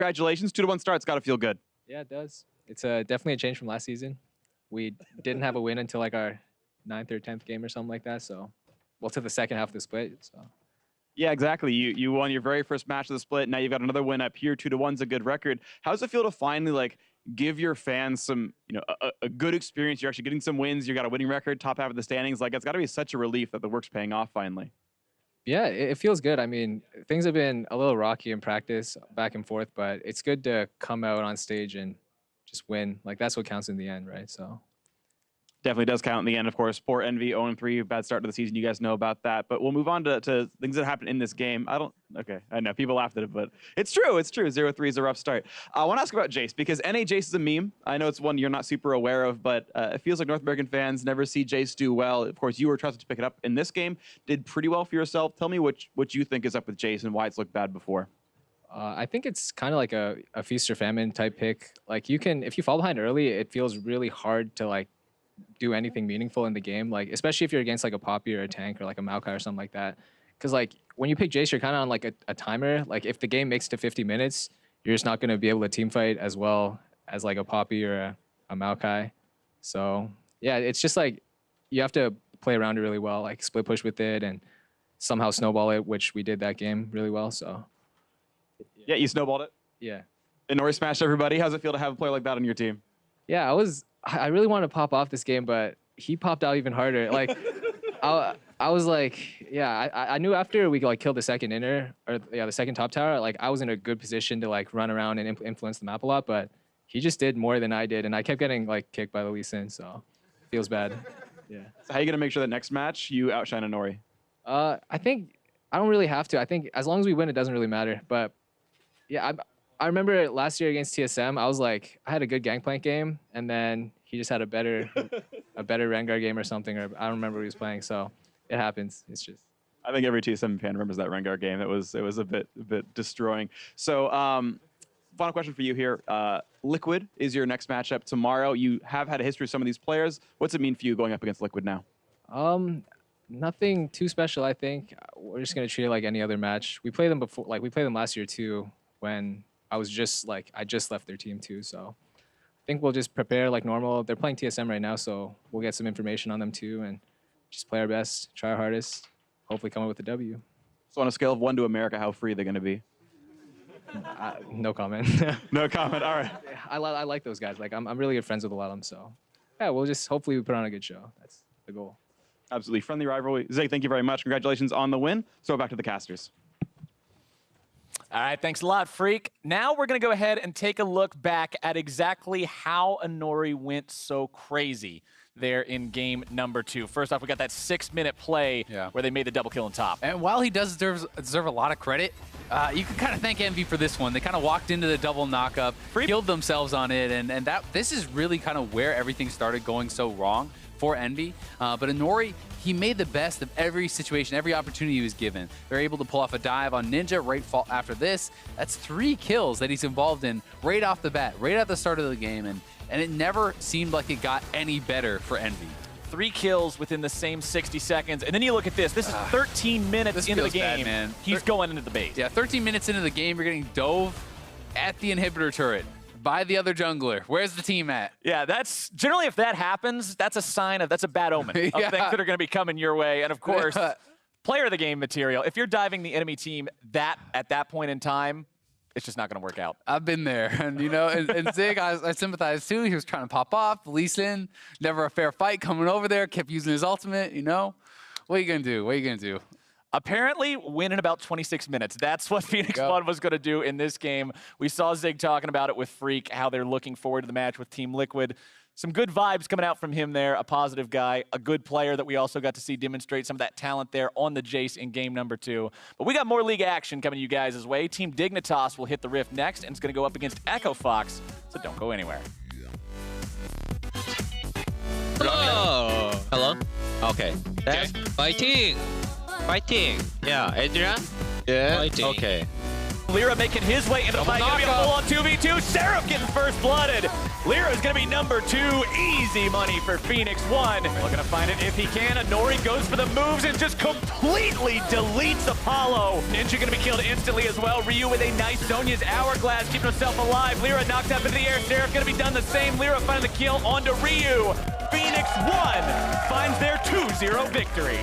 Congratulations, 2-1 start. It's got to feel good. Yeah, it does. It's definitely a change from last season. We didn't have a win until like our 9th or 10th game or something like that. So, well, to the second half of the split. So. Yeah, exactly. You won your very first match of the split. Now you've got another win up here. 2-1's a good record. How does it feel to finally like give your fans some, a good experience? You're actually getting some wins. You got a winning record, top half of the standings. Like, it's got to be such a relief that the work's paying off finally. Yeah, it feels good. I mean, things have been a little rocky in practice, back and forth, but it's good to come out on stage and just win. Like, that's what counts in the end, right? So. Definitely does count in the end, of course. Poor Envy, 0-3, bad start to the season. You guys know about that. But we'll move on to things that happened in this game. I know, people laughed at it, but it's true. It's true. 0-3 is a rough start. I want to ask about Jace, because NA Jace is a meme. I know it's one you're not super aware of, but it feels like North American fans never see Jace do well. Of course, you were trusted to pick it up in this game. Did pretty well for yourself. Tell me what you think is up with Jace and why it's looked bad before. I think it's kind of like a feast or famine type pick. Like, if you fall behind early, it feels really hard to like do anything meaningful in the game, like especially if you're against like a Poppy or a tank or like a Maokai or something like that. Because like when you pick Jace, you're kind of on like a timer. Like if the game makes it to 50 minutes, you're just not going to be able to team fight as well as like a Poppy or a Maokai. So yeah, it's just like you have to play around it really well, like split push with it and somehow snowball it, which we did that game really well. So yeah, you snowballed it. Yeah. And Nori smashed everybody. How's it feel to have a player like that on your team? Yeah, I really wanted to pop off this game, but he popped out even harder. Like, I was like, yeah, I knew after we like killed the second inner, or yeah, the second top tower, like I was in a good position to like run around and influence the map a lot, but he just did more than I did, and I kept getting like kicked by the Lee Sin, so it feels bad. Yeah. So how are you gonna make sure that next match you outshine a Nori? I think I don't really have to. I think as long as we win, it doesn't really matter. But yeah, I remember last year against TSM, I was like, I had a good Gangplank game, and then he just had a better Rengar game or something, or I don't remember what he was playing. So it happens. It's just. I think every TSM fan remembers that Rengar game. It was a bit destroying. So final question for you here. Liquid is your next matchup tomorrow. You have had a history with some of these players. What's it mean for you going up against Liquid now? Nothing too special, I think. We're just gonna treat it like any other match. We played them before, like we played them last year too, when I just left their team too, so I think we'll just prepare like normal. They're playing TSM right now, so we'll get some information on them too and just play our best, try our hardest, hopefully come up with a W. So on a scale of 1 to America, how free are they going to be? No comment. No comment, all right. I like those guys. Like I'm really good friends with a lot of them, so yeah, we'll just hopefully we put on a good show. That's the goal. Absolutely, friendly rivalry. Zig, thank you very much. Congratulations on the win. So back to the casters. All right, thanks a lot, Freak. Now we're going to go ahead and take a look back at exactly how Nori went so crazy there in game number 2. First off, we got that 6-minute play where they made the double kill on top. And while he does deserve a lot of credit, you can kind of thank Envy for this one. They kind of walked into the double knockup, killed themselves on it, and this is really kind of where everything started going so wrong for Envy. But Nori, he made the best of every situation, every opportunity he was given. They're able to pull off a dive on Ninja right after this. That's 3 kills that he's involved in right off the bat, right at the start of the game, and it never seemed like it got any better for Envy. 3 kills within the same 60 seconds. And then you look at this. This is 13 minutes into the game. Bad, man. He's going into the base. Yeah, 13 minutes into the game, you're getting dove at the inhibitor turret by the other jungler. Where's the team at? Yeah, that's generally, if that happens, that's a sign of, that's a bad omen of things that are going to be coming your way. And of course, player of the game material. If you're diving the enemy team at that point in time, it's just not going to work out. I've been there. And, you know, and Zig, I sympathize too. He was trying to pop off. Lee Sin, never a fair fight, coming over there, kept using his ultimate, you know. What are you going to do? What are you going to do? Apparently, win in about 26 minutes. That's what Phoenix Blood was going to do in this game. We saw Zig talking about it with Freak, how they're looking forward to the match with Team Liquid. Some good vibes coming out from him there, a positive guy, a good player that we also got to see demonstrate some of that talent there on the Jace in game number 2. But we got more league action coming to you guys' way. Team Dignitas will hit the Rift next, and it's going to go up against Echo Fox, so don't go anywhere. Hello! Hello? Okay. Fighting! Fighting! Yeah, Adrian? Yeah? Fighting. Okay. Lyra making his way into the fight. Gonna be a full-on 2v2. Seraph getting first blooded. Lyra's gonna be number 2. Easy money for Phoenix 1. Looking to find it if he can. Nori goes for the moves and just completely deletes Apollo. Ninja gonna be killed instantly as well. Ryu with a nice Sonya's hourglass, keeping himself alive. Lyra knocked up into the air. Seraph gonna be done the same. Lyra finding the kill onto Ryu. Phoenix 1 finds their 2-0 victory.